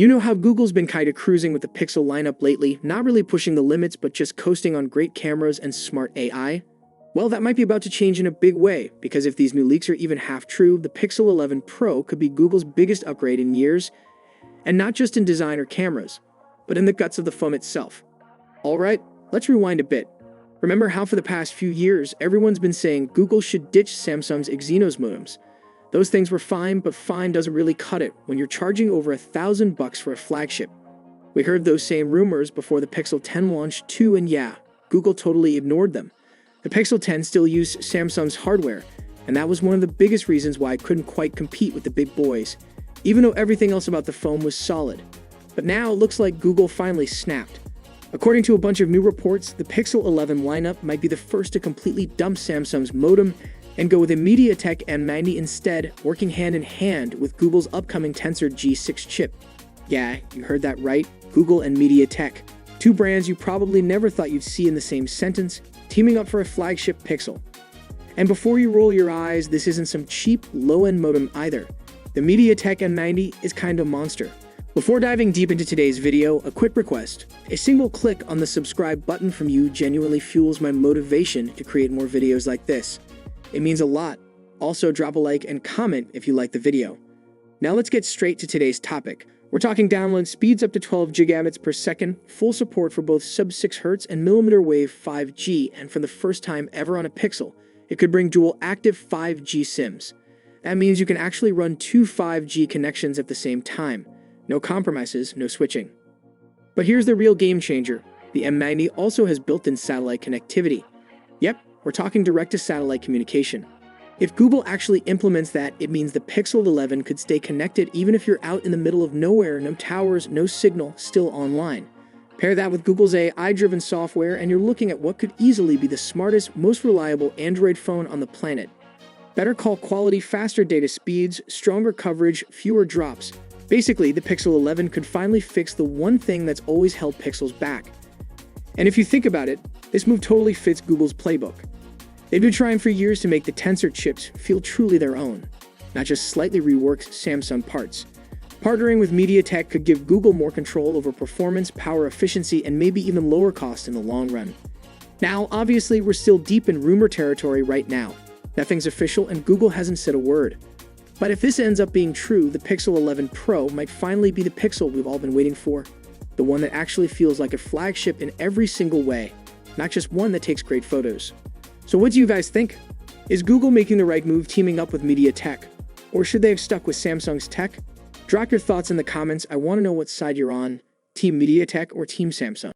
You know how Google's been kinda cruising with the Pixel lineup lately, not really pushing the limits but just coasting on great cameras and smart AI? Well, that might be about to change in a big way, because if these new leaks are even half true, the Pixel 11 Pro could be Google's biggest upgrade in years, and not just in design or cameras, but in the guts of the phone itself. Alright, let's rewind a bit. Remember how for the past few years, everyone's been saying Google should ditch Samsung's Exynos modems. Those things were fine, but fine doesn't really cut it when you're charging over $1,000 for a flagship. We heard those same rumors before the Pixel 10 launched too, and yeah, Google totally ignored them. The Pixel 10 still used Samsung's hardware, and that was one of the biggest reasons why it couldn't quite compete with the big boys, even though everything else about the phone was solid. But now it looks like Google finally snapped. According to a bunch of new reports, the Pixel 11 lineup might be the first to completely dump Samsung's modem and go with a MediaTek M90 instead, working hand in hand with Google's upcoming Tensor G6 chip. Yeah, you heard that right, Google and MediaTek. Two brands you probably never thought you'd see in the same sentence, teaming up for a flagship Pixel. And before you roll your eyes, this isn't some cheap, low-end modem either. The MediaTek M90 is kind of a monster. Before diving deep into today's video, a quick request. A single click on the subscribe button from you genuinely fuels my motivation to create more videos like this. It means a lot. Also, drop a like and comment if you like the video. Now let's get straight to today's topic. We're talking download speeds up to 12 gigabits per second, full support for both sub-6 Hz and millimeter wave 5G, and for the first time ever on a Pixel, it could bring dual active 5G SIMs. That means you can actually run two 5G connections at the same time. No compromises, no switching. But here's the real game changer. The M90 also has built-in satellite connectivity. Yep, we're talking direct-to-satellite communication. If Google actually implements that, it means the Pixel 11 could stay connected even if you're out in the middle of nowhere, no towers, no signal, still online. Pair that with Google's AI-driven software and you're looking at what could easily be the smartest, most reliable Android phone on the planet. Better call quality, faster data speeds, stronger coverage, fewer drops. Basically, the Pixel 11 could finally fix the one thing that's always held Pixels back. And if you think about it, this move totally fits Google's playbook. They've been trying for years to make the Tensor chips feel truly their own, not just slightly reworked Samsung parts. Partnering with MediaTek could give Google more control over performance, power efficiency, and maybe even lower cost in the long run. Now, obviously, we're still deep in rumor territory right now. Nothing's official and Google hasn't said a word. But if this ends up being true, the Pixel 11 Pro might finally be the Pixel we've all been waiting for. The one that actually feels like a flagship in every single way, not just one that takes great photos. So what do you guys think? Is Google making the right move teaming up with MediaTek? Or should they have stuck with Samsung's tech? Drop your thoughts in the comments. I want to know what side you're on, Team MediaTek or Team Samsung.